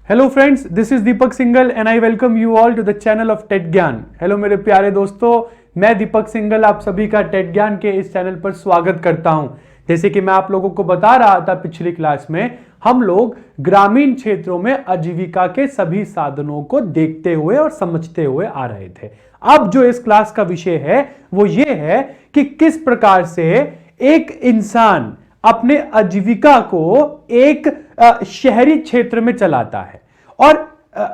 Hello friends, this is Deepak Singhal and I welcome you all to the channel of TET Gyan. Hello मेरे प्यारे दोस्तों, मैं दीपक single आप सभी का टेट ज्ञान के इस चैनल पर स्वागत करता हूं। जैसे कि मैं आप लोगों को बता रहा था पिछली क्लास में, हम लोग ग्रामीण क्षेत्रों में आजीविका के सभी साधनों को देखते हुए और समझते हुए आ रहे थे। अब जो इस क्लास का विषय है वो ये है कि किस प्रकार से एक इंसान अपने आजीविका को एक शहरी क्षेत्र में चलाता है। और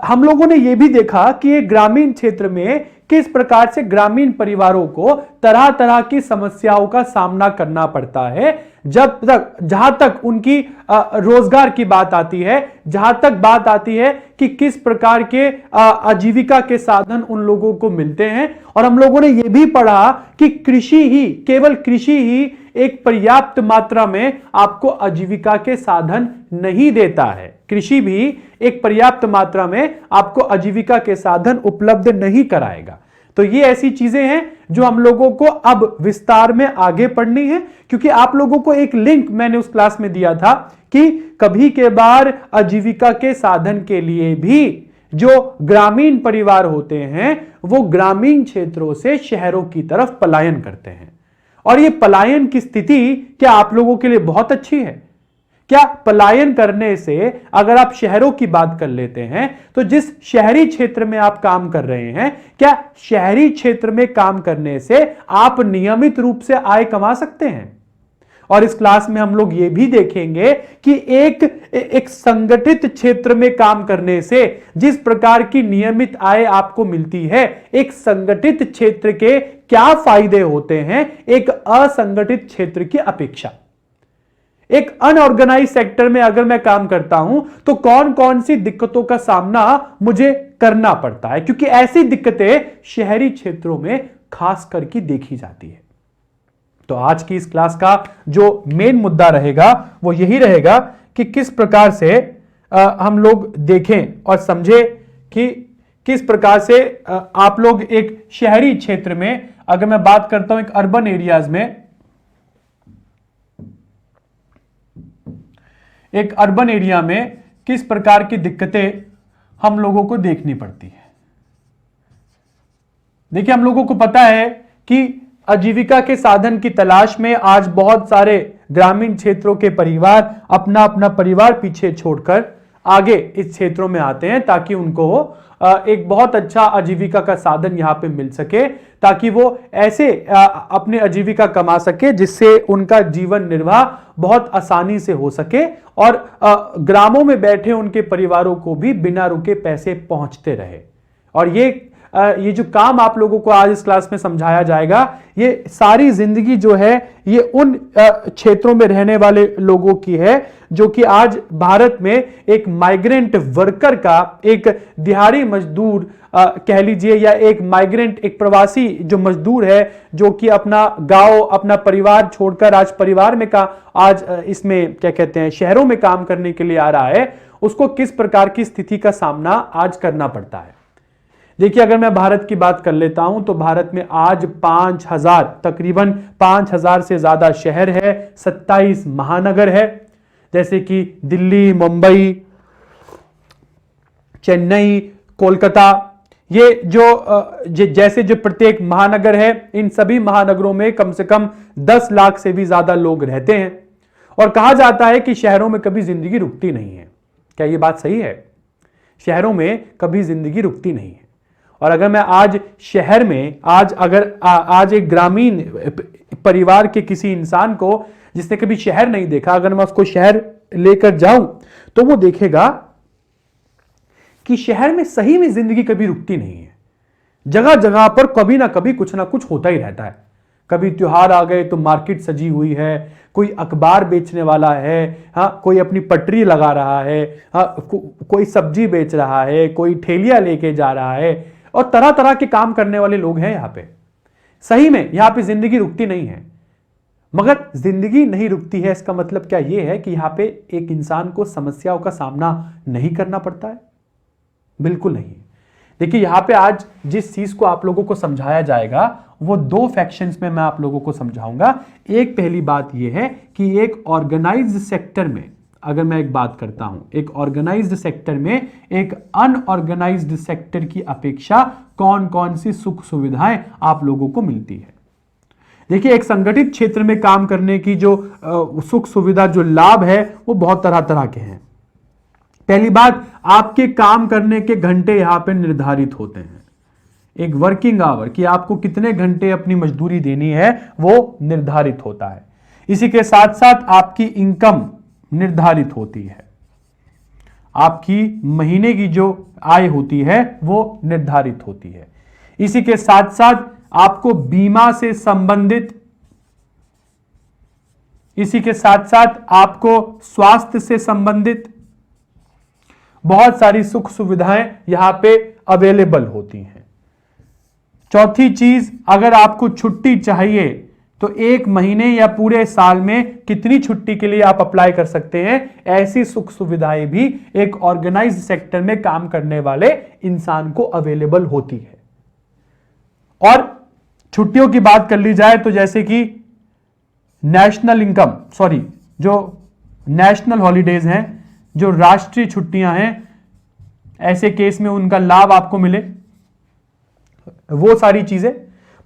हम लोगों ने यह भी देखा कि एक ग्रामीण क्षेत्र में किस प्रकार से ग्रामीण परिवारों को तरह तरह की समस्याओं का सामना करना पड़ता है, जहां तक उनकी रोजगार की बात आती है, जहां तक बात आती है कि किस प्रकार के आजीविका के साधन उन लोगों को मिलते हैं। और हम लोगों ने यह भी पढ़ा कि केवल कृषि ही एक पर्याप्त मात्रा में आपको आजीविका के साधन नहीं देता है। कृषि भी एक पर्याप्त मात्रा में आपको आजीविका के साधन उपलब्ध नहीं कराएगा। तो ये ऐसी चीजें हैं जो हम लोगों को अब विस्तार में आगे पढ़नी है, क्योंकि आप लोगों को एक लिंक मैंने उस क्लास में दिया था कि कभी के बार आजीविका के साधन के लिए भी जो ग्रामीण परिवार होते हैं वो ग्रामीण क्षेत्रों से शहरों की तरफ पलायन करते हैं। और ये पलायन की स्थिति क्या आप लोगों के लिए बहुत अच्छी है? क्या पलायन करने से, अगर आप शहरों की बात कर लेते हैं, तो जिस शहरी क्षेत्र में आप काम कर रहे हैं, क्या शहरी क्षेत्र में काम करने से आप नियमित रूप से आय कमा सकते हैं? और इस क्लास में हम लोग ये भी देखेंगे कि एक संगठित क्षेत्र में काम करने से जिस प्रकार की नियमित आय आपको मिलती है, एक संगठित क्षेत्र के क्या फायदे होते हैं एक असंगठित क्षेत्र की अपेक्षा। एक अनऑर्गेनाइज सेक्टर में अगर मैं काम करता हूं तो कौन कौन सी दिक्कतों का सामना मुझे करना पड़ता है, क्योंकि ऐसी दिक्कतें शहरी क्षेत्रों में खास करके देखी जाती है। तो आज की इस क्लास का जो मेन मुद्दा रहेगा वो यही रहेगा कि किस प्रकार से हम लोग देखें और समझें कि किस प्रकार से आप लोग एक शहरी क्षेत्र में, अगर मैं बात करता हूं एक अर्बन एरियाज में, एक अर्बन एरिया में किस प्रकार की दिक्कतें हम लोगों को देखनी पड़ती है। देखिए, हम लोगों को पता है कि आजीविका के साधन की तलाश में आज बहुत सारे ग्रामीण क्षेत्रों के परिवार अपना अपना परिवार पीछे छोड़कर आगे इस क्षेत्रों में आते हैं ताकि उनको एक बहुत अच्छा आजीविका का साधन यहां पे मिल सके, ताकि वो ऐसे अपने आजीविका कमा सके जिससे उनका जीवन निर्वाह बहुत आसानी से हो सके और ग्रामों में बैठे उनके परिवारों को भी बिना रुके पैसे पहुंचते रहे। और ये जो काम आप लोगों को आज इस क्लास में समझाया जाएगा, ये सारी जिंदगी जो है ये उन क्षेत्रों में रहने वाले लोगों की है जो कि आज भारत में एक माइग्रेंट वर्कर का, एक दिहाड़ी मजदूर कह लीजिए, या एक माइग्रेंट, एक प्रवासी जो मजदूर है जो कि अपना गांव, अपना परिवार छोड़कर आज इसमें क्या कहते हैं, शहरों में काम करने के लिए आ रहा है, उसको किस प्रकार की स्थिति का सामना आज करना पड़ता है। देखिए, अगर मैं भारत की बात कर लेता हूं तो भारत में आज 5000, तकरीबन 5000 से ज्यादा शहर है, 27 महानगर है, जैसे कि दिल्ली, मुंबई, चेन्नई, कोलकाता। ये जैसे जो प्रत्येक महानगर है, इन सभी महानगरों में कम से कम 10 लाख से भी ज्यादा लोग रहते हैं। और कहा जाता है कि शहरों में कभी जिंदगी रुकती नहीं है। क्या ये बात सही है? शहरों में कभी जिंदगी रुकती नहीं है। और अगर मैं आज शहर में, आज एक ग्रामीण परिवार के किसी इंसान को जिसने कभी शहर नहीं देखा, अगर मैं उसको शहर लेकर जाऊं तो वो देखेगा कि शहर में सही में जिंदगी कभी रुकती नहीं है। जगह जगह पर कभी ना कभी कुछ ना कुछ होता ही रहता है। कभी त्योहार आ गए तो मार्केट सजी हुई है, कोई अखबार बेचने वाला है, कोई अपनी पटरी लगा रहा है, कोई सब्जी बेच रहा है, कोई ठेलियां लेके जा रहा है, और तरह तरह के काम करने वाले लोग हैं यहां पे। सही में यहां पे जिंदगी रुकती नहीं है। मगर जिंदगी नहीं रुकती है इसका मतलब क्या यह है कि यहां पे एक इंसान को समस्याओं का सामना नहीं करना पड़ता है? बिल्कुल नहीं। देखिए, यहां पे आज जिस चीज को आप लोगों को समझाया जाएगा वो 2 फैक्शंस में मैं आप लोगों को समझाऊंगा। एक पहली बात यह है कि एक ऑर्गेनाइज्ड सेक्टर में अगर मैं एक बात करता हूं, एक ऑर्गेनाइज्ड सेक्टर में एक अनऑर्गेनाइज्ड सेक्टर की अपेक्षा कौन कौन सी सुख सुविधाएं आप लोगों को मिलती है। देखिए, एक संगठित क्षेत्र में काम करने की जो सुख सुविधा, जो लाभ है, वो बहुत तरह तरह के हैं। पहली बात, आपके काम करने के घंटे यहां पे निर्धारित होते हैं। एक वर्किंग आवर कि आपको कितने घंटे अपनी मजदूरी देनी है वो निर्धारित होता है। इसी के साथ साथ आपकी इनकम निर्धारित होती है, आपकी महीने की जो आय होती है वो निर्धारित होती है। इसी के साथ साथ आपको बीमा से संबंधित, इसी के साथ साथ आपको स्वास्थ्य से संबंधित बहुत सारी सुख सुविधाएं यहां पे अवेलेबल होती हैं। चौथी चीज, अगर आपको छुट्टी चाहिए तो एक महीने या पूरे साल में कितनी छुट्टी के लिए आप अप्लाई कर सकते हैं, ऐसी सुख सुविधाएं भी एक ऑर्गेनाइज्ड सेक्टर में काम करने वाले इंसान को अवेलेबल होती है। और छुट्टियों की बात कर ली जाए तो जैसे कि जो नेशनल हॉलीडेज हैं, जो राष्ट्रीय छुट्टियां हैं, ऐसे केस में उनका लाभ आपको मिले, वो सारी चीजें।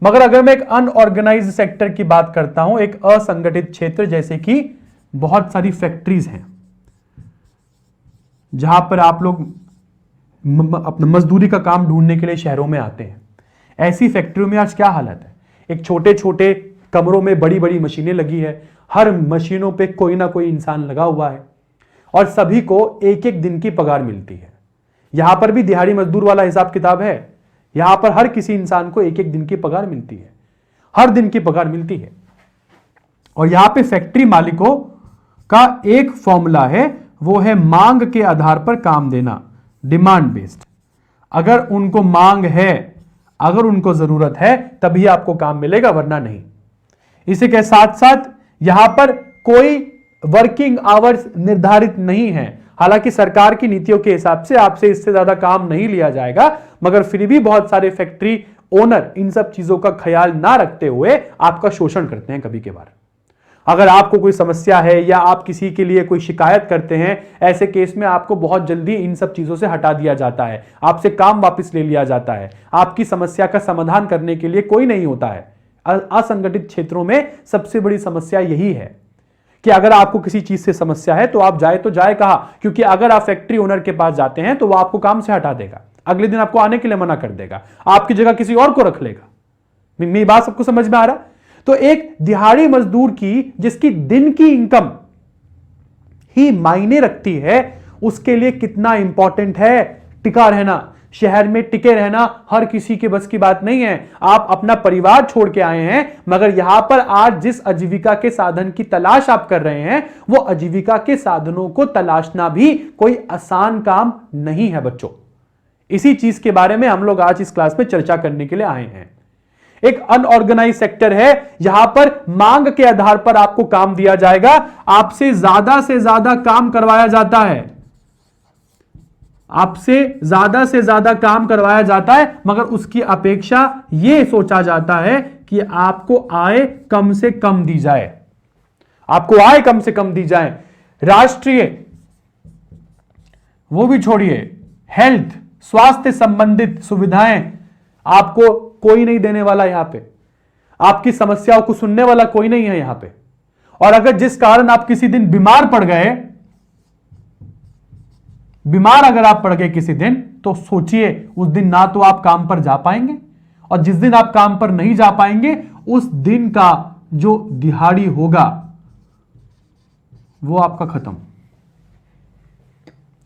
मगर अगर मैं एक अनऑर्गेनाइज्ड सेक्टर की बात करता हूं, एक असंगठित क्षेत्र, जैसे कि बहुत सारी फैक्ट्रीज हैं जहां पर आप लोग अपना मजदूरी का काम ढूंढने के लिए शहरों में आते हैं। ऐसी फैक्ट्रियों में आज क्या हालत है, एक छोटे छोटे कमरों में बड़ी बड़ी मशीनें लगी है, हर मशीनों पे कोई ना कोई इंसान लगा हुआ है और सभी को एक एक दिन की पगार मिलती है। यहां पर भी दिहाड़ी मजदूर वाला हिसाब किताब है। यहां पर हर किसी इंसान को एक एक दिन की पगार मिलती है, हर दिन की पगार मिलती है। और यहां पे फैक्ट्री मालिकों का एक फॉर्मूला है, वो है मांग के आधार पर काम देना, डिमांड बेस्ड। अगर उनको मांग है, अगर उनको जरूरत है, तभी आपको काम मिलेगा, वरना नहीं। इसी के साथ साथ यहां पर कोई वर्किंग आवर्स निर्धारित नहीं है। हालांकि सरकार की नीतियों के हिसाब से आपसे इससे ज्यादा काम नहीं लिया जाएगा, मगर फिर भी बहुत सारे फैक्ट्री ओनर इन सब चीजों का ख्याल ना रखते हुए आपका शोषण करते हैं कभी कभार। अगर आपको कोई समस्या है या आप किसी के लिए कोई शिकायत करते हैं, ऐसे केस में आपको बहुत जल्दी इन सब चीजों से हटा दिया जाता है, आपसे काम वापस ले लिया जाता है। आपकी समस्या का समाधान करने के लिए कोई नहीं होता है। असंगठित क्षेत्रों में सबसे बड़ी समस्या यही है कि अगर आपको किसी चीज से समस्या है तो आप जाए तो जाए कहां, क्योंकि अगर आप फैक्ट्री ओनर के पास जाते हैं तो वो आपको काम से हटा देगा, अगले दिन आपको आने के लिए मना कर देगा, आपकी जगह किसी और को रख लेगा। मेरी बात सबको समझ में आ रहा? तो एक दिहाड़ी मजदूर की, जिसकी दिन की इनकम ही मायने रखती है, उसके लिए कितना इंपॉर्टेंट है टिका रहना। शहर में टिके रहना हर किसी के बस की बात नहीं है। आप अपना परिवार छोड़ के आए हैं, मगर यहां पर आज जिस आजीविका के साधन की तलाश आप कर रहे हैं, वो आजीविका के साधनों को तलाशना भी कोई आसान काम नहीं है बच्चों। इसी चीज के बारे में हम लोग आज इस क्लास में चर्चा करने के लिए आए हैं। एक अनऑर्गेनाइज सेक्टर है, यहां पर मांग के आधार पर आपको काम दिया जाएगा, आपसे से ज्यादा काम करवाया जाता है, आपसे ज्यादा से ज्यादा काम करवाया जाता है, मगर उसकी अपेक्षा यह सोचा जाता है कि आपको आय कम से कम दी जाए, आपको आय कम से कम दी जाए। राष्ट्रीय, वो भी छोड़िए, हेल्थ, स्वास्थ्य संबंधित सुविधाएं आपको कोई नहीं देने वाला, यहां पे आपकी समस्याओं को सुनने वाला कोई नहीं है यहां पे। और अगर जिस कारण आप किसी दिन बीमार पड़ गए, अगर आप पड़ गए किसी दिन, तो सोचिए उस दिन ना तो आप काम पर जा पाएंगे, और जिस दिन आप काम पर नहीं जा पाएंगे, उस दिन का जो दिहाड़ी होगा वो आपका खत्म,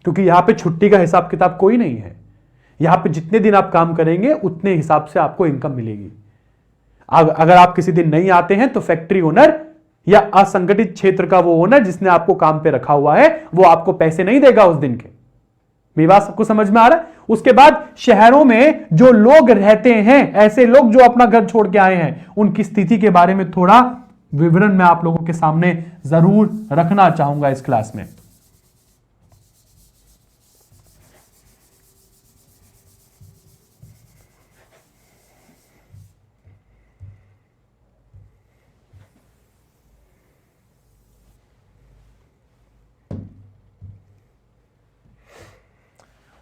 क्योंकि यहां पे छुट्टी का हिसाब किताब कोई नहीं है। यहां पे जितने दिन आप काम करेंगे उतने हिसाब से आपको इनकम मिलेगी। अगर आप किसी दिन नहीं आते हैं तो फैक्ट्री ओनर या असंगठित क्षेत्र का वो ओनर जिसने आपको काम पे रखा हुआ है, वो आपको पैसे नहीं देगा उस दिन के। मेरी बात सबको समझ में आ रहा है? उसके बाद शहरों में जो लोग रहते हैं, ऐसे लोग जो अपना घर छोड़ के आए हैं, उनकी स्थिति के बारे में थोड़ा विवरण मैं आप लोगों के सामने जरूर रखना चाहूंगा इस क्लास में।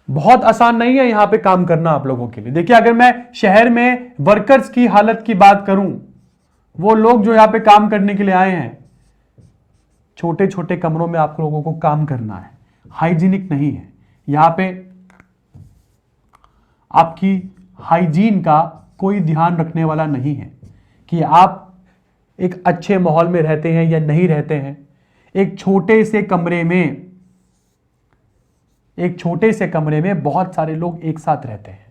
बहुत आसान नहीं है यहां पे काम करना आप लोगों के लिए। देखिए, अगर मैं शहर में वर्कर्स की हालत की बात करूं, वो लोग जो यहां पे काम करने के लिए आए हैं, छोटे छोटे कमरों में आप लोगों को काम करना है, हाइजीनिक नहीं है यहां पे। आपकी हाइजीन का कोई ध्यान रखने वाला नहीं है कि आप एक अच्छे माहौल में रहते हैं या नहीं रहते हैं। एक छोटे से कमरे में बहुत सारे लोग एक साथ रहते हैं,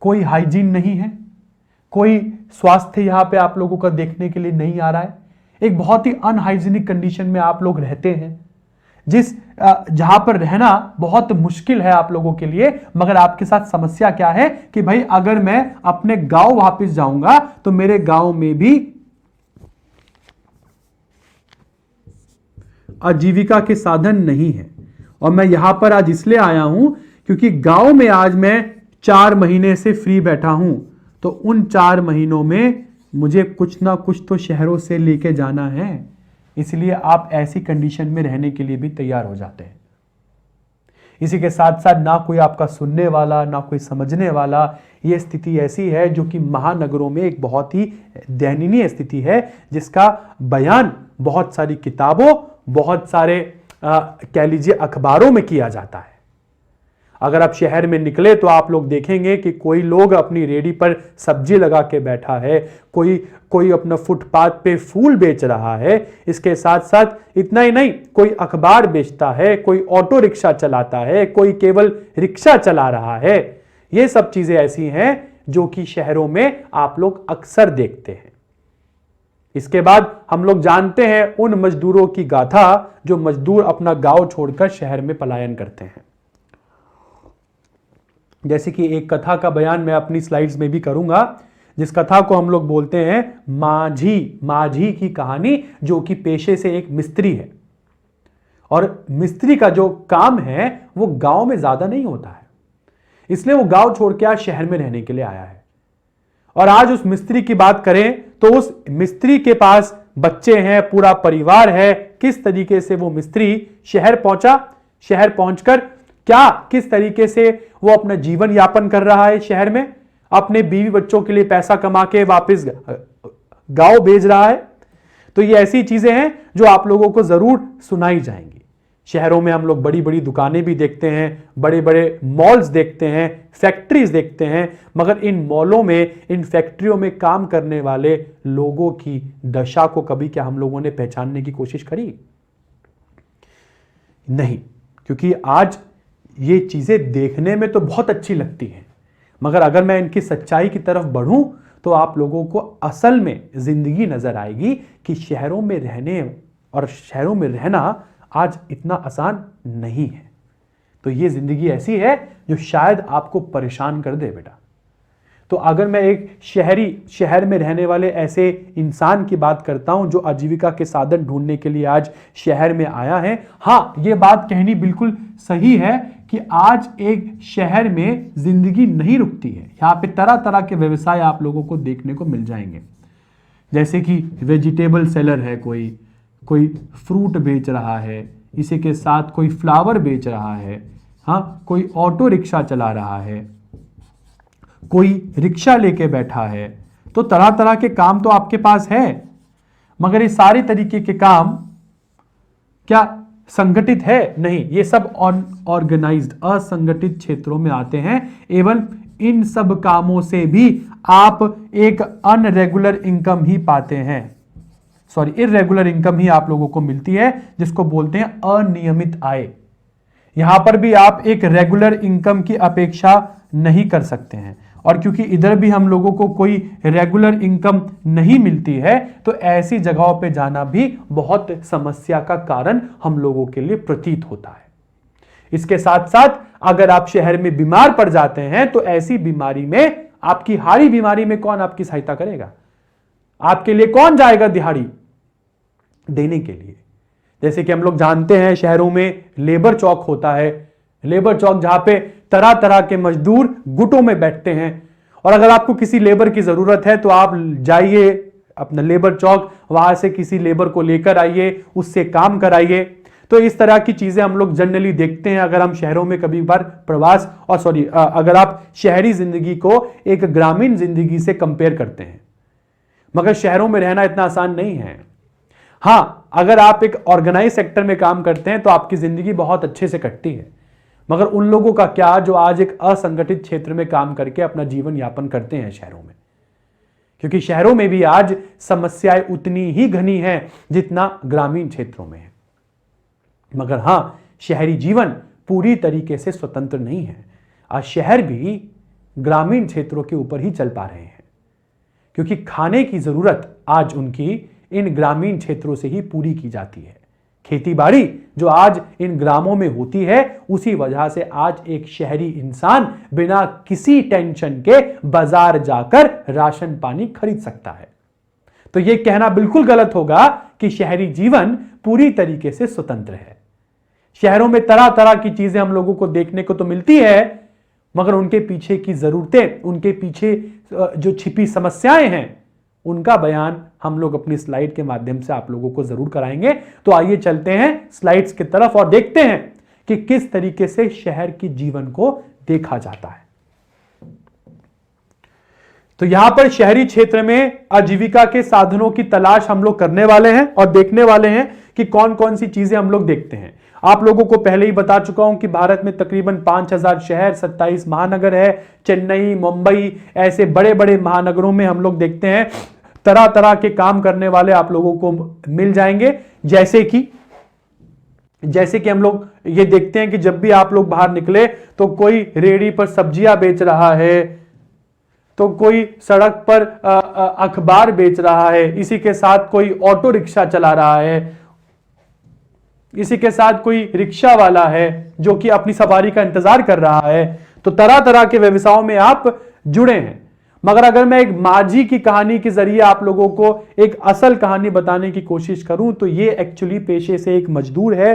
कोई हाइजीन नहीं है, कोई स्वास्थ्य यहां पे आप लोगों का देखने के लिए नहीं आ रहा है। एक बहुत ही अनहाइजीनिक कंडीशन में आप लोग रहते हैं, जहां पर रहना बहुत मुश्किल है आप लोगों के लिए। मगर आपके साथ समस्या क्या है कि भाई, अगर मैं अपने गांव वापस जाऊंगा तो मेरे गांव में भी आजीविका के साधन नहीं है। और मैं यहां पर आज इसलिए आया हूं क्योंकि गांव में आज मैं 4 महीने से फ्री बैठा हूं, तो उन 4 महीनों में मुझे कुछ ना कुछ तो शहरों से लेके जाना है। इसलिए आप ऐसी कंडीशन में रहने के लिए भी तैयार हो जाते हैं। इसी के साथ साथ ना कोई आपका सुनने वाला, ना कोई समझने वाला। यह स्थिति ऐसी है जो कि महानगरों में एक बहुत ही दयनीय स्थिति है, जिसका बयान बहुत सारी किताबों, बहुत सारे कह लीजिए अखबारों में किया जाता है। अगर आप शहर में निकले तो आप लोग देखेंगे कि कोई लोग अपनी रेडी पर सब्जी लगा के बैठा है, कोई अपना फुटपाथ पे फूल बेच रहा है। इसके साथ साथ इतना ही नहीं, कोई अखबार बेचता है, कोई ऑटो रिक्शा चलाता है, कोई केवल रिक्शा चला रहा है। ये सब चीजें ऐसी हैं जो कि शहरों में आप लोग अक्सर देखते हैं। इसके बाद हम लोग जानते हैं उन मजदूरों की गाथा जो मजदूर अपना गांव छोड़कर शहर में पलायन करते हैं। जैसे कि एक कथा का बयान मैं अपनी स्लाइड्स में भी करूंगा, जिस कथा को हम लोग बोलते हैं माझी की कहानी, जो कि पेशे से एक मिस्त्री है। और मिस्त्री का जो काम है वो गांव में ज्यादा नहीं होता है, इसलिए वो गांव छोड़ के आज शहर में रहने के लिए आया है। और आज उस मिस्त्री की बात करें तो उस मिस्त्री के पास बच्चे हैं, पूरा परिवार है। किस तरीके से वो मिस्त्री शहर पहुंचा, शहर पहुंचकर किस तरीके से वो अपना जीवन यापन कर रहा है शहर में, अपने बीवी बच्चों के लिए पैसा कमा के वापस गांव भेज रहा है। तो ये ऐसी चीजें हैं जो आप लोगों को जरूर सुनाई जाएंगी। शहरों में हम लोग बड़ी बड़ी दुकानें भी देखते हैं, बड़े बड़े मॉल्स देखते हैं, फैक्ट्रीज देखते हैं, मगर इन मॉलों में, इन फैक्ट्रियों में काम करने वाले लोगों की दशा को कभी क्या हम लोगों ने पहचानने की कोशिश करी? नहीं, क्योंकि आज ये चीजें देखने में तो बहुत अच्छी लगती हैं, मगर अगर मैं इनकी सच्चाई की तरफ बढ़ूं तो आप लोगों को असल में जिंदगी नजर आएगी कि शहरों में रहने और शहरों में रहना आज इतना आसान नहीं है। तो ये जिंदगी ऐसी है जो शायद आपको परेशान कर दे बेटा। तो अगर मैं एक शहर में रहने वाले ऐसे इंसान की बात करता हूं जो आजीविका के साधन ढूंढने के लिए आज शहर में आया है, हाँ, ये बात कहनी बिल्कुल सही है कि आज एक शहर में जिंदगी नहीं रुकती है। यहाँ पे तरह तरह के व्यवसाय आप लोगों को देखने को मिल जाएंगे, जैसे कि वेजिटेबल सेलर है, कोई फ्रूट बेच रहा है, इसी के साथ कोई फ्लावर बेच रहा है, हाँ, कोई ऑटो रिक्शा चला रहा है, कोई रिक्शा लेके बैठा है। तो तरह तरह के काम तो आपके पास है, मगर ये सारे तरीके के काम क्या संगठित है? नहीं, ये सब ऑर्गेनाइज्ड, असंगठित क्षेत्रों में आते हैं। एवं इन सब कामों से भी आप एक अनरेगुलर इनकम ही पाते हैं, इररेगुलर इनकम ही आप लोगों को मिलती है, जिसको बोलते हैं अनियमित आय। यहां पर भी आप एक रेगुलर इनकम की अपेक्षा नहीं कर सकते हैं, और क्योंकि इधर भी हम लोगों को कोई रेगुलर इनकम नहीं मिलती है, तो ऐसी जगहों पे जाना भी बहुत समस्या का कारण हम लोगों के लिए प्रतीत होता है। इसके साथ साथ अगर आप शहर में बीमार पड़ जाते हैं तो ऐसी बीमारी में, आपकी हारी बीमारी में कौन आपकी सहायता करेगा? आपके लिए कौन जाएगा दिहाड़ी देने के लिए? जैसे कि हम लोग जानते हैं शहरों में लेबर चौक होता है, लेबर चौक जहां पे तरह तरह के मजदूर गुटों में बैठते हैं। और अगर आपको किसी लेबर की जरूरत है तो आप जाइए अपना लेबर चौक, वहां से किसी लेबर को लेकर आइए, उससे काम कराइए। तो इस तरह की चीजें हम लोग जनरली देखते हैं अगर हम शहरों में कभी बार प्रवास अगर आप शहरी जिंदगी को एक ग्रामीण जिंदगी से कंपेयर करते हैं। मगर शहरों में रहना इतना आसान नहीं है। हां, अगर आप एक ऑर्गेनाइज सेक्टर में काम करते हैं तो आपकी जिंदगी बहुत अच्छे से कटती है। मगर उन लोगों का क्या जो आज एक असंगठित क्षेत्र में काम करके अपना जीवन यापन करते हैं शहरों में, क्योंकि शहरों में भी आज समस्याएं उतनी ही घनी हैं जितना ग्रामीण क्षेत्रों में है। मगर हां, शहरी जीवन पूरी तरीके से स्वतंत्र नहीं है। आज शहर भी ग्रामीण क्षेत्रों के ऊपर ही चल पा रहे हैं, क्योंकि खाने की जरूरत आज उनकी इन ग्रामीण क्षेत्रों से ही पूरी की जाती है। खेती बाड़ी जो आज इन ग्रामों में होती है, उसी वजह से आज एक शहरी इंसान बिना किसी टेंशन के बाजार जाकर राशन पानी खरीद सकता है। तो यह कहना बिल्कुल गलत होगा कि शहरी जीवन पूरी तरीके से स्वतंत्र है। शहरों में तरह तरह की चीजें हम लोगों को देखने को तो मिलती है, मगर उनके पीछे की जरूरतें, उनके पीछे जो छिपी समस्याएं हैं, उनका बयान हम लोग अपनी स्लाइड के माध्यम से आप लोगों को जरूर कराएंगे। तो आइए चलते हैं स्लाइड्स की तरफ और देखते हैं कि किस तरीके से शहर के जीवन को देखा जाता है। तो यहां पर शहरी क्षेत्र में आजीविका के साधनों की तलाश हम लोग करने वाले हैं और देखने वाले हैं कि कौन कौन सी चीजें हम लोग देखते हैं। आप लोगों को पहले ही बता चुका हूं कि भारत में तकरीबन 5000 शहर, 27 महानगर है। चेन्नई, मुंबई ऐसे बड़े बड़े महानगरों में हम लोग देखते हैं तरह तरह के काम करने वाले आप लोगों को मिल जाएंगे। जैसे कि हम लोग ये देखते हैं कि जब भी आप लोग बाहर निकले तो कोई रेहड़ी पर सब्जियां बेच रहा है, तो कोई सड़क पर अखबार बेच रहा है, इसी के साथ कोई ऑटो रिक्शा चला रहा है, इसी के साथ कोई रिक्शा वाला है जो कि अपनी सवारी का इंतजार कर रहा है। तो तरह तरह के व्यवसायों में आप जुड़े हैं। मगर अगर मैं एक माझी की कहानी के जरिए आप लोगों को एक असल कहानी बताने की कोशिश करूं तो ये एक्चुअली पेशे से एक मजदूर है,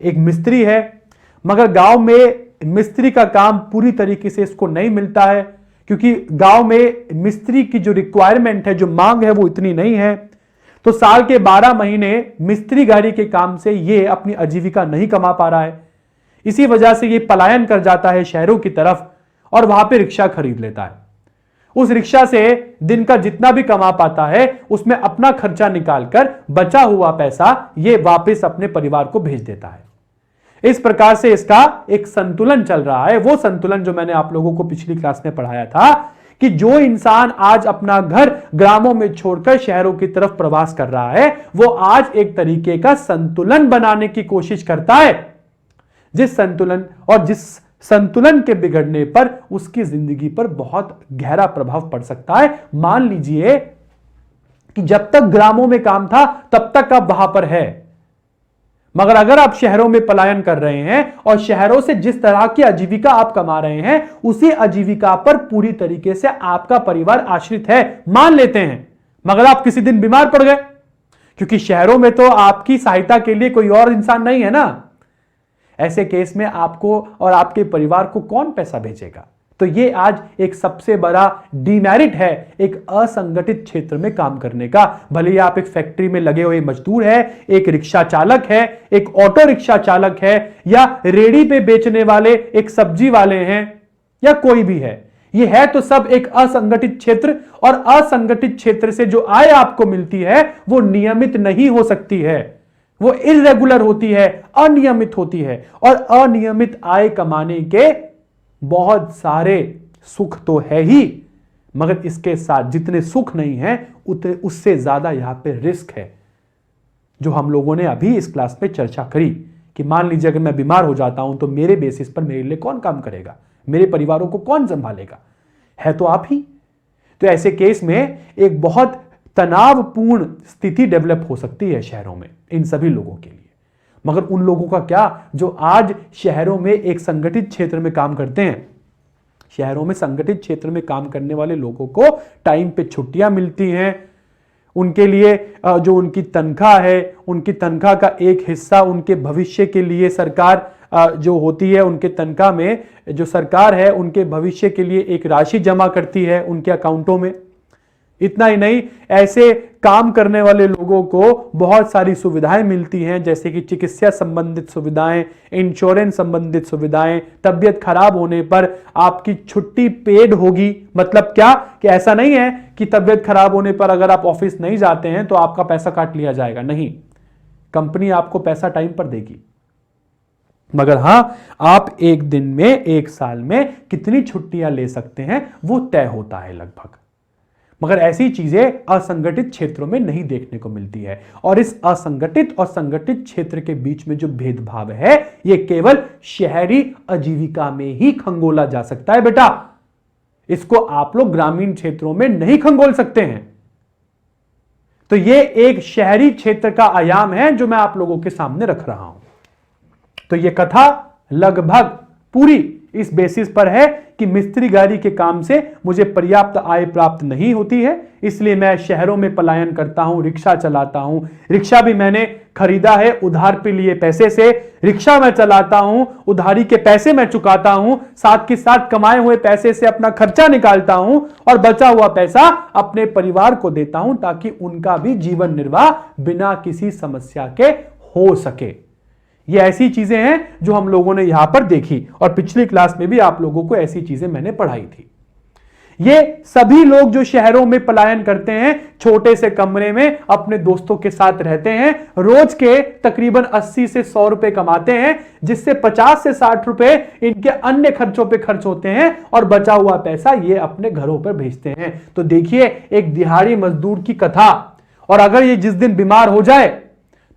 एक मिस्त्री है। मगर गांव में मिस्त्री का काम पूरी तरीके से इसको नहीं मिलता है, क्योंकि गांव में मिस्त्री की जो रिक्वायरमेंट है, जो मांग है, वो इतनी नहीं है। तो साल के 12 महीने मिस्त्री गाड़ी के काम से ये अपनी आजीविका नहीं कमा पा रहा है। इसी वजह से ये पलायन कर जाता है शहरों की तरफ और वहां पे रिक्शा खरीद लेता है। उस रिक्शा से दिन का जितना भी कमा पाता है उसमें अपना खर्चा निकालकर बचा हुआ पैसा ये वापस अपने परिवार को भेज देता है। इस प्रकार से इसका एक संतुलन चल रहा है। वो संतुलन जो मैंने आप लोगों को पिछली क्लास में पढ़ाया था कि जो इंसान आज अपना घर ग्रामों में छोड़कर शहरों की तरफ प्रवास कर रहा है, वो आज एक तरीके का संतुलन बनाने की कोशिश करता है, जिस संतुलन के बिगड़ने पर उसकी जिंदगी पर बहुत गहरा प्रभाव पड़ सकता है। मान लीजिए कि जब तक ग्रामों में काम था तब तक आप वहां पर है, मगर अगर आप शहरों में पलायन कर रहे हैं और शहरों से जिस तरह की आजीविका आप कमा रहे हैं उसी आजीविका पर पूरी तरीके से आपका परिवार आश्रित है, मान लेते हैं, मगर आप किसी दिन बीमार पड़ गए, क्योंकि शहरों में तो आपकी सहायता के लिए कोई और इंसान नहीं है ना। ऐसे केस में आपको और आपके परिवार को कौन पैसा भेजेगा? तो ये आज एक सबसे बड़ा डीमेरिट है एक असंगठित क्षेत्र में काम करने का। भले ही आप एक फैक्ट्री में लगे हुए मजदूर है, एक रिक्शा चालक है, एक ऑटो रिक्शा चालक है, या रेहड़ी पे बेचने वाले एक सब्जी वाले हैं, या कोई भी है, ये है तो सब एक असंगठित क्षेत्र। और असंगठित क्षेत्र से जो आय आपको मिलती है वो नियमित नहीं हो सकती है, वो इर्रेगुलर होती है, अनियमित होती है। और अनियमित आय कमाने के बहुत सारे सुख तो है ही, मगर इसके साथ जितने सुख नहीं है उतने उससे ज्यादा यहां पे रिस्क है, जो हम लोगों ने अभी इस क्लास में चर्चा करी कि मान लीजिए अगर मैं बीमार हो जाता हूं तो मेरे बेसिस पर मेरे लिए कौन काम करेगा, मेरे परिवारों को कौन संभालेगा? है तो आप ही। तो ऐसे केस में एक बहुत तनावपूर्ण स्थिति डेवलप हो सकती है शहरों में इन सभी लोगों के लिए। मगर उन लोगों का क्या जो आज शहरों में एक संगठित क्षेत्र में काम करते हैं? शहरों में संगठित क्षेत्र में काम करने वाले लोगों को टाइम पे छुट्टियां मिलती हैं, उनके लिए जो उनकी तनख्वाह है, उनकी तनख्वाह का एक हिस्सा उनके भविष्य के लिए सरकार जो होती है, उनके तनख्वाह में जो सरकार है उनके भविष्य के लिए एक राशि जमा करती है उनके अकाउंटों में। इतना ही नहीं, ऐसे काम करने वाले लोगों को बहुत सारी सुविधाएं मिलती हैं, जैसे कि चिकित्सा संबंधित सुविधाएं, इंश्योरेंस संबंधित सुविधाएं, तबियत खराब होने पर आपकी छुट्टी पेड होगी। मतलब क्या कि ऐसा नहीं है कि तबियत खराब होने पर अगर आप ऑफिस नहीं जाते हैं तो आपका पैसा काट लिया जाएगा, नहीं, कंपनी आपको पैसा टाइम पर देगी। मगर हां, आप एक दिन में, एक साल में कितनी छुट्टियां ले सकते हैं वो तय होता है लगभग। मगर ऐसी चीजें असंगठित क्षेत्रों में नहीं देखने को मिलती है, और इस असंगठित और संगठित क्षेत्र के बीच में जो भेदभाव है ये केवल शहरी आजीविका में ही खंगोला जा सकता है बेटा। इसको आप लोग ग्रामीण क्षेत्रों में नहीं खंगोल सकते हैं। तो ये एक शहरी क्षेत्र का आयाम है जो मैं आप लोगों के सामने रख रहा हूं। तो ये कथा लगभग पूरी इस बेसिस पर है कि मिस्त्रीगारी के काम से मुझे पर्याप्त आय प्राप्त नहीं होती है, इसलिए मैं शहरों में पलायन करता हूं, रिक्शा चलाता हूं। रिक्शा भी मैंने खरीदा है उधार पे लिए पैसे से, रिक्शा मैं चलाता हूं, उधारी के पैसे मैं चुकाता हूं, साथ के साथ कमाए हुए पैसे से अपना खर्चा निकालता हूं और बचा हुआ पैसा अपने परिवार को देता हूं ताकि उनका भी जीवन निर्वाह बिना किसी समस्या के हो सके। ये ऐसी चीजें हैं जो हम लोगों ने यहां पर देखी, और पिछली क्लास में भी आप लोगों को ऐसी चीजें मैंने पढ़ाई थी। ये सभी लोग जो शहरों में पलायन करते हैं, छोटे से कमरे में अपने दोस्तों के साथ रहते हैं, रोज के तकरीबन 80 से 100 रुपए कमाते हैं, जिससे 50 से 60 रुपए इनके अन्य खर्चों पे खर्च होते हैं और बचा हुआ पैसा ये अपने घरों पर भेजते हैं। तो देखिए, एक दिहाड़ी मजदूर की कथा, और अगर ये जिस दिन बीमार हो जाए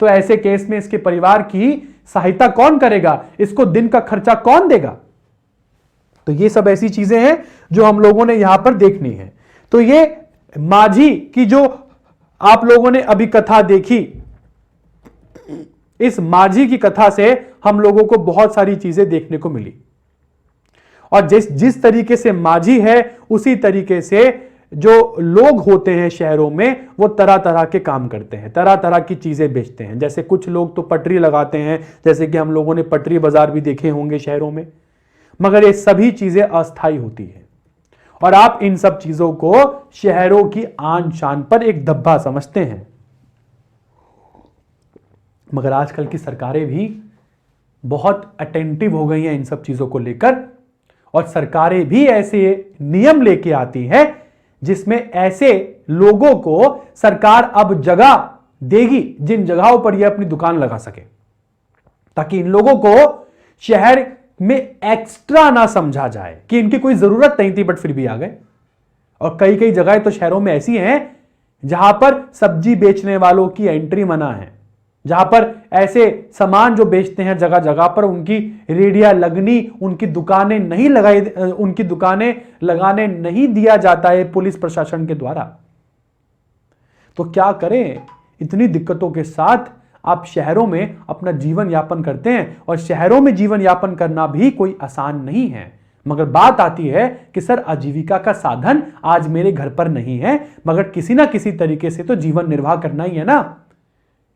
तो ऐसे केस में इसके परिवार की सहायता कौन करेगा, इसको दिन का खर्चा कौन देगा। तो ये सब ऐसी चीजें हैं जो हम लोगों ने यहां पर देखनी है। तो ये माझी की जो आप लोगों ने अभी कथा देखी, इस माझी की कथा से हम लोगों को बहुत सारी चीजें देखने को मिली, और जिस तरीके से माझी है उसी तरीके से जो लोग होते हैं शहरों में वो तरह तरह के काम करते हैं, तरह तरह की चीजें बेचते हैं। जैसे कुछ लोग तो पटरी लगाते हैं, जैसे कि हम लोगों ने पटरी बाजार भी देखे होंगे शहरों में। मगर ये सभी चीजें अस्थायी होती हैं, और आप इन सब चीजों को शहरों की आन शान पर एक धब्बा समझते हैं। मगर आजकल की सरकारें भी बहुत अटेंटिव हो गई हैं इन सब चीजों को लेकर, और सरकारें भी ऐसे नियम लेके आती है जिसमें ऐसे लोगों को सरकार अब जगह देगी जिन जगहों पर यह अपनी दुकान लगा सके, ताकि इन लोगों को शहर में एक्स्ट्रा ना समझा जाए कि इनकी कोई जरूरत नहीं थी बट फिर भी आ गए। और कई कई जगहें तो शहरों में ऐसी हैं जहां पर सब्जी बेचने वालों की एंट्री मना है, जहां पर ऐसे सामान जो बेचते हैं जगह जगह पर उनकी रेडिया लगनी, उनकी दुकानें लगाने नहीं दिया जाता है पुलिस प्रशासन के द्वारा। तो क्या करें, इतनी दिक्कतों के साथ आप शहरों में अपना जीवन यापन करते हैं, और शहरों में जीवन यापन करना भी कोई आसान नहीं है। मगर बात आती है कि सर, आजीविका का साधन आज मेरे घर पर नहीं है, मगर किसी ना किसी तरीके से तो जीवन निर्वाह करना ही है ना।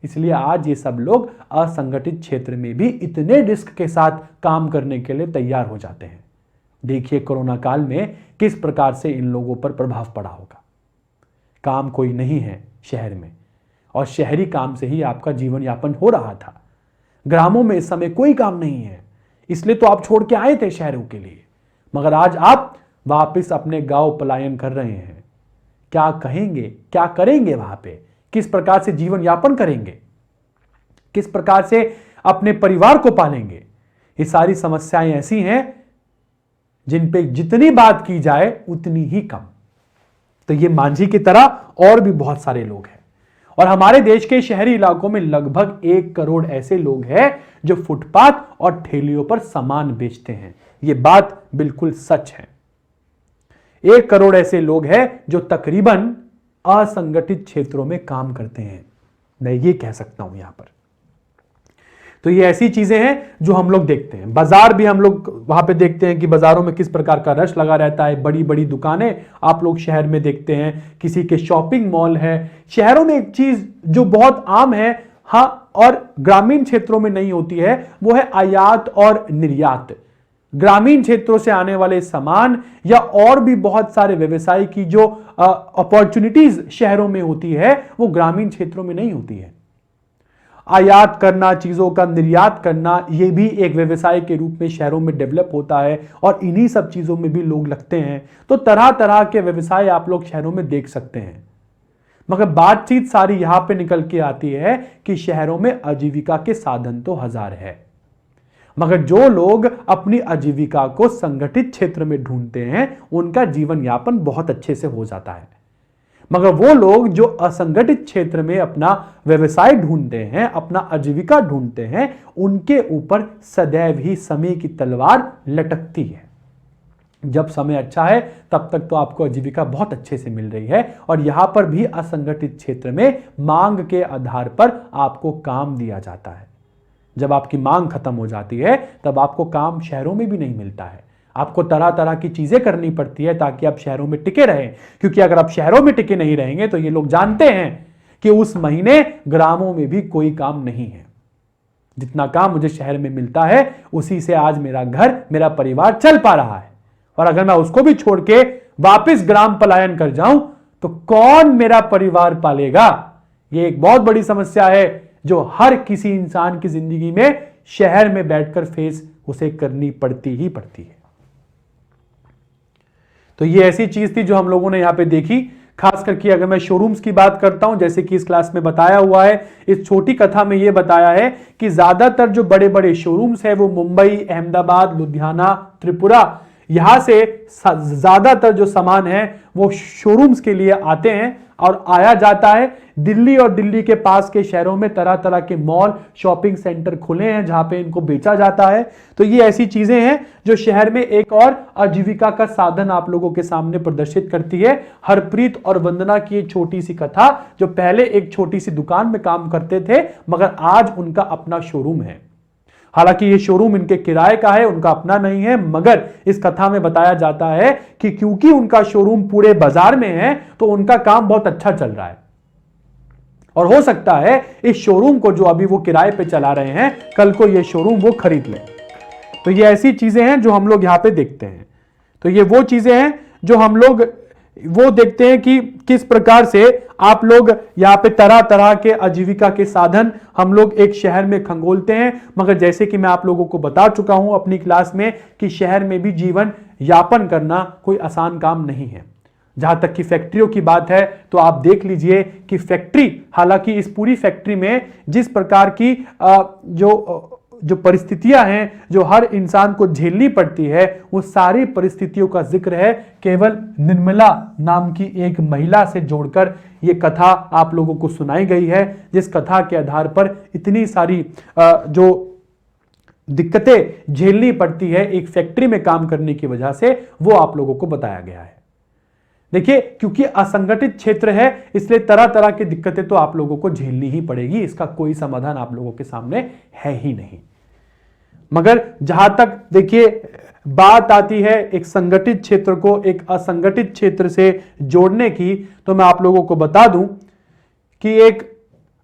इसलिए आज ये सब लोग असंगठित क्षेत्र में भी इतने रिस्क के साथ काम करने के लिए तैयार हो जाते हैं। देखिए कोरोना काल में किस प्रकार से इन लोगों पर प्रभाव पड़ा होगा। काम कोई नहीं है शहर में, और शहरी काम से ही आपका जीवन यापन हो रहा था। ग्रामों में इस समय कोई काम नहीं है, इसलिए तो आप छोड़ के आए थे शहरों के लिए, मगर आज आप वापस अपने गांव पलायन कर रहे हैं। क्या कहेंगे, क्या करेंगे वहां पे, किस प्रकार से जीवन यापन करेंगे, किस प्रकार से अपने परिवार को पालेंगे। ये सारी समस्याएं ऐसी हैं जिन पे जितनी बात की जाए उतनी ही कम। तो ये मांझी की तरह और भी बहुत सारे लोग हैं, और हमारे देश के शहरी इलाकों में लगभग 1 करोड़ ऐसे लोग हैं जो फुटपाथ और ठेलियों पर सामान बेचते हैं। ये बात बिल्कुल सच है। 1 करोड़ ऐसे लोग हैं जो तकरीबन असंगठित क्षेत्रों में काम करते हैं, मैं ये कह सकता हूं यहां पर। तो ये ऐसी चीजें हैं जो हम लोग देखते हैं। बाजार भी हम लोग वहां पे देखते हैं कि बाजारों में किस प्रकार का रश लगा रहता है। बड़ी बड़ी दुकानें आप लोग शहर में देखते हैं, किसी के शॉपिंग मॉल है। शहरों में एक चीज जो बहुत आम है, हाँ, और ग्रामीण क्षेत्रों में नहीं होती है, वो है आयात और निर्यात। ग्रामीण क्षेत्रों से आने वाले सामान या और भी बहुत सारे व्यवसाय की जो अपॉर्चुनिटीज शहरों में होती है वो ग्रामीण क्षेत्रों में नहीं होती है। आयात करना, चीजों का निर्यात करना, यह भी एक व्यवसाय के रूप में शहरों में डेवलप होता है और इन्हीं सब चीजों में भी लोग लगते हैं। तो तरह तरह के व्यवसाय आप लोग शहरों में देख सकते हैं। मगर बातचीत सारी यहां पे निकल के आती है कि शहरों में आजीविका के साधन तो हजार है, मगर जो लोग अपनी आजीविका को संगठित क्षेत्र में ढूंढते हैं उनका जीवन यापन बहुत अच्छे से हो जाता है। मगर वो लोग जो असंगठित क्षेत्र में अपना व्यवसाय ढूंढते हैं, अपना आजीविका ढूंढते हैं, उनके ऊपर सदैव ही समय की तलवार लटकती है। जब समय अच्छा है तब तक तो आपको आजीविका बहुत अच्छे से मिल रही है और यहां पर भी असंगठित क्षेत्र में मांग के आधार पर आपको काम दिया जाता है। जब आपकी मांग खत्म हो जाती है तब आपको काम शहरों में भी नहीं मिलता है। आपको तरह तरह की चीजें करनी पड़ती है ताकि आप शहरों में टिके रहें, क्योंकि अगर आप शहरों में टिके नहीं रहेंगे तो ये लोग जानते हैं कि उस महीने ग्रामों में भी कोई काम नहीं है। जितना काम मुझे शहर में मिलता है उसी से आज मेरा घर, मेरा परिवार चल पा रहा है, और अगर मैं उसको भी छोड़ के वापस ग्राम पलायन कर जाऊं तो कौन मेरा परिवार पालेगा? यह एक बहुत बड़ी समस्या है जो हर किसी इंसान की जिंदगी में शहर में बैठकर फेस उसे करनी पड़ती ही पड़ती है। तो ये ऐसी चीज थी जो हम लोगों ने यहां पे देखी। खास करके अगर मैं शोरूम्स की बात करता हूं, जैसे कि इस क्लास में बताया हुआ है, इस छोटी कथा में यह बताया है कि ज्यादातर जो बड़े बड़े शोरूम्स है वो मुंबई, अहमदाबाद, लुधियाना, त्रिपुरा, यहां से ज्यादातर जो सामान है वो शोरूम्स के लिए आते हैं और आया जाता है। दिल्ली और दिल्ली के पास के शहरों में तरह तरह के मॉल, शॉपिंग सेंटर खुले हैं जहां पे इनको बेचा जाता है। तो ये ऐसी चीजें हैं जो शहर में एक और आजीविका का साधन आप लोगों के सामने प्रदर्शित करती है। हरप्रीत और वंदना की एक छोटी सी कथा, जो पहले एक छोटी सी दुकान में काम करते थे मगर आज उनका अपना शोरूम है। हालांकि ये शोरूम इनके किराए का है, उनका अपना नहीं है, मगर इस कथा में बताया जाता है कि क्योंकि उनका शोरूम पूरे बाजार में है तो उनका काम बहुत अच्छा चल रहा है और हो सकता है इस शोरूम को जो अभी वो किराए पे चला रहे हैं कल को ये शोरूम वो खरीद लें। तो ये ऐसी चीजें हैं जो हम लोग यहां पे देखते हैं। तो ये वो चीजें हैं जो हम लोग वो देखते हैं कि किस प्रकार से आप लोग यहाँ पे तरह तरह के आजीविका के साधन हम लोग एक शहर में खंगोलते हैं। मगर जैसे कि मैं आप लोगों को बता चुका हूं अपनी क्लास में कि शहर में भी जीवन यापन करना कोई आसान काम नहीं है। जहां तक कि फैक्ट्रियों की बात है तो आप देख लीजिए कि फैक्ट्री, हालांकि इस पूरी फैक्ट्री में जिस प्रकार की जो परिस्थितियां हैं जो हर इंसान को झेलनी पड़ती है, वो सारी परिस्थितियों का जिक्र है केवल निर्मला नाम की एक महिला से जोड़कर ये कथा आप लोगों को सुनाई गई है, जिस कथा के आधार पर इतनी सारी जो दिक्कतें झेलनी पड़ती है एक फैक्ट्री में काम करने की वजह से, वो आप लोगों को बताया गया है। देखिए, क्योंकि असंगठित क्षेत्र है इसलिए तरह तरह की दिक्कतें तो आप लोगों को झेलनी ही पड़ेगी, इसका कोई समाधान आप लोगों के सामने है ही नहीं। मगर जहां तक देखिए बात आती है एक संगठित क्षेत्र को एक असंगठित क्षेत्र से जोड़ने की, तो मैं आप लोगों को बता दूं कि एक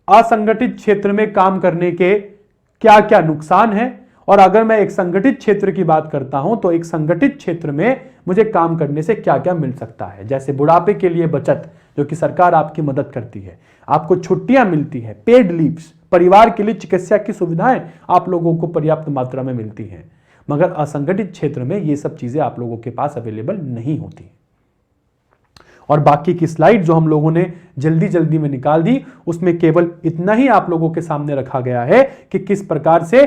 असंगठित क्षेत्र में काम करने के क्या क्या नुकसान है, और अगर मैं एक संगठित क्षेत्र की बात करता हूं तो एक संगठित क्षेत्र में मुझे काम करने से क्या क्या मिल सकता है। जैसे बुढ़ापे के लिए बचत, जो कि सरकार आपकी मदद करती है, आपको छुट्टियां मिलती है, पेड लीव्स, परिवार के लिए चिकित्सा की सुविधाएं आप लोगों को पर्याप्त मात्रा में मिलती हैं। मगर असंगठित क्षेत्र में ये सब चीजें आप लोगों के पास अवेलेबल नहीं होती। और बाकी की स्लाइड जो हम लोगों ने जल्दी जल्दी में निकाल दी, उसमें केवल इतना ही आप लोगों के सामने रखा गया है कि किस प्रकार से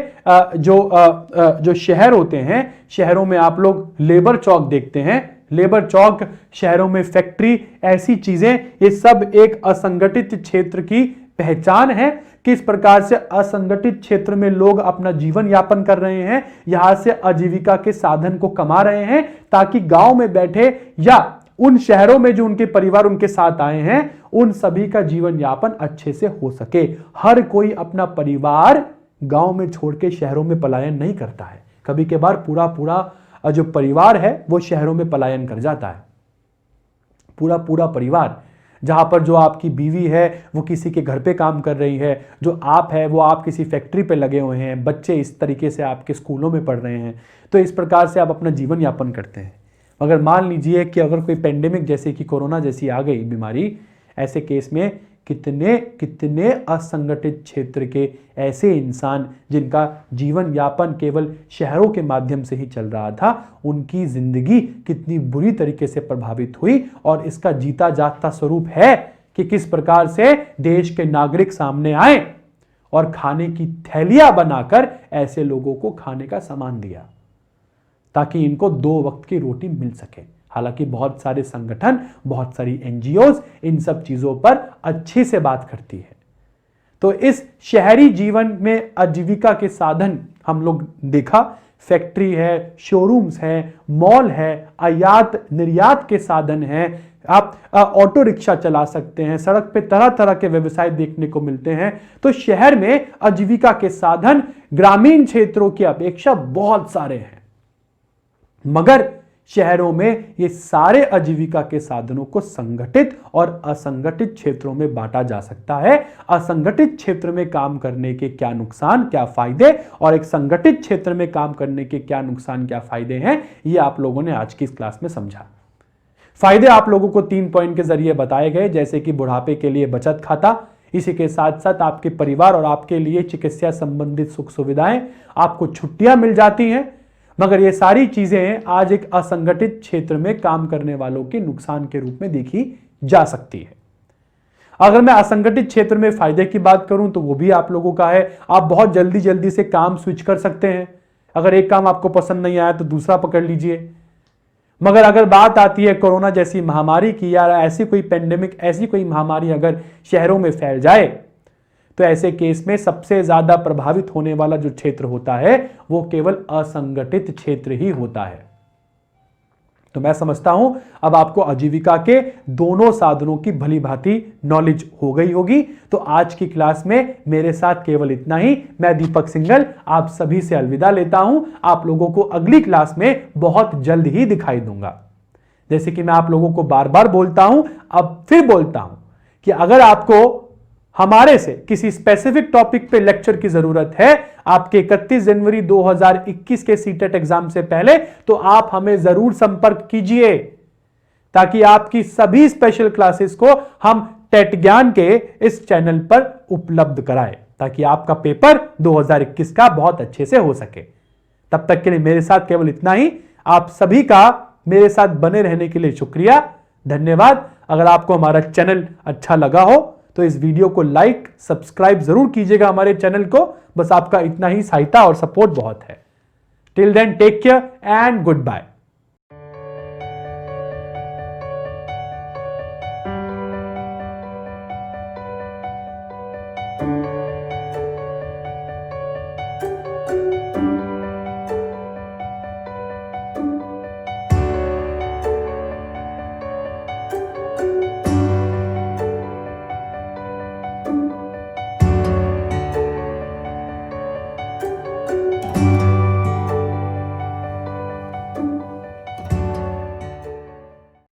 जो शहर होते हैं, शहरों में आप लोग लेबर चौक देखते हैं, लेबर चौक, शहरों में फैक्ट्री, ऐसी चीजें, ये सब एक असंगठित क्षेत्र की पहचान है। किस प्रकार से असंगठित क्षेत्र में लोग अपना जीवन यापन कर रहे हैं, यहां से आजीविका के साधन को कमा रहे हैं, ताकि गांव में बैठे या उन शहरों में जो उनके परिवार उनके साथ आए हैं उन सभी का जीवन यापन अच्छे से हो सके। हर कोई अपना परिवार गांव में छोड़ के शहरों में पलायन नहीं करता है। कभी कभार पूरा पूरा जो परिवार है वो शहरों में पलायन कर जाता है, पूरा पूरा परिवार। जहां पर जो आपकी बीवी है वो किसी के घर पे काम कर रही है, जो आप है वो आप किसी फैक्ट्री पे लगे हुए हैं, बच्चे इस तरीके से आपके स्कूलों में पढ़ रहे हैं, तो इस प्रकार से आप अपना जीवन यापन करते हैं। अगर मान लीजिए कि अगर कोई पेंडेमिक जैसे कि कोरोना जैसी आ गई बीमारी, ऐसे केस में कितने कितने असंगठित क्षेत्र के ऐसे इंसान जिनका जीवन यापन केवल शहरों के माध्यम से ही चल रहा था, उनकी जिंदगी कितनी बुरी तरीके से प्रभावित हुई। और इसका जीता जागता स्वरूप है कि किस प्रकार से देश के नागरिक सामने आए और खाने की थैलियां बनाकर ऐसे लोगों को खाने का सामान दिया ताकि इनको 2 वक्त की रोटी मिल सके। हालांकि बहुत सारे संगठन, बहुत सारी एनजीओज इन सब चीजों पर अच्छी से बात करती है। तो इस शहरी जीवन में आजीविका के साधन हम लोग देखा, फैक्ट्री है, शोरूम्स है, मॉल है, आयात निर्यात के साधन हैं, आप ऑटो रिक्शा चला सकते हैं, सड़क पे तरह तरह के व्यवसाय देखने को मिलते हैं। तो शहर में आजीविका के साधन ग्रामीण क्षेत्रों की अपेक्षा बहुत सारे हैं, मगर शहरों में ये सारे आजीविका के साधनों को संगठित और असंगठित क्षेत्रों में बांटा जा सकता है। असंगठित क्षेत्र में काम करने के क्या नुकसान, क्या फायदे, और एक संगठित क्षेत्र में काम करने के क्या नुकसान, क्या फायदे हैं, ये आप लोगों ने आज की इस क्लास में समझा। फायदे आप लोगों को 3 पॉइंट के जरिए बताए गए, जैसे कि बुढ़ापे के लिए बचत खाता, इसी के साथ साथ आपके परिवार और आपके लिए चिकित्सा संबंधित सुख सुविधाएं, आपको छुट्टियां मिल जाती हैं। मगर ये सारी चीजें आज एक असंगठित क्षेत्र में काम करने वालों के नुकसान के रूप में देखी जा सकती है। अगर मैं असंगठित क्षेत्र में फायदे की बात करूं तो वो भी आप लोगों का है, आप बहुत जल्दी जल्दी से काम स्विच कर सकते हैं। अगर एक काम आपको पसंद नहीं आया तो दूसरा पकड़ लीजिए। मगर अगर बात आती है कोरोना जैसी महामारी की, या ऐसी कोई पेंडेमिक, ऐसी कोई महामारी अगर शहरों में फैल जाए, तो ऐसे केस में सबसे ज्यादा प्रभावित होने वाला जो क्षेत्र होता है वो केवल असंगठित क्षेत्र ही होता है। तो मैं समझता हूं अब आपको आजीविका के दोनों साधनों की भली भांति नॉलेज हो गई होगी। तो आज की क्लास में मेरे साथ केवल इतना ही। मैं दीपक सिंगल आप सभी से अलविदा लेता हूं। आप लोगों को अगली क्लास में बहुत जल्द ही दिखाई दूंगा। जैसे कि मैं आप लोगों को बार बार बोलता हूं, अब फिर बोलता हूं कि अगर आपको हमारे से किसी स्पेसिफिक टॉपिक पे लेक्चर की जरूरत है आपके 31 जनवरी 2021 के सीटेट एग्जाम से पहले, तो आप हमें जरूर संपर्क कीजिए ताकि आपकी सभी स्पेशल क्लासेस को हम टेट ज्ञान के इस चैनल पर उपलब्ध कराएं, ताकि आपका पेपर 2021 का बहुत अच्छे से हो सके। तब तक के लिए मेरे साथ केवल इतना ही। आप सभी का मेरे साथ बने रहने के लिए शुक्रिया, धन्यवाद। अगर आपको हमारा चैनल अच्छा लगा हो तो इस वीडियो को लाइक, सब्सक्राइब जरूर कीजिएगा हमारे चैनल को। बस आपका इतना ही सहायता और सपोर्ट बहुत है। Till then take care and good bye.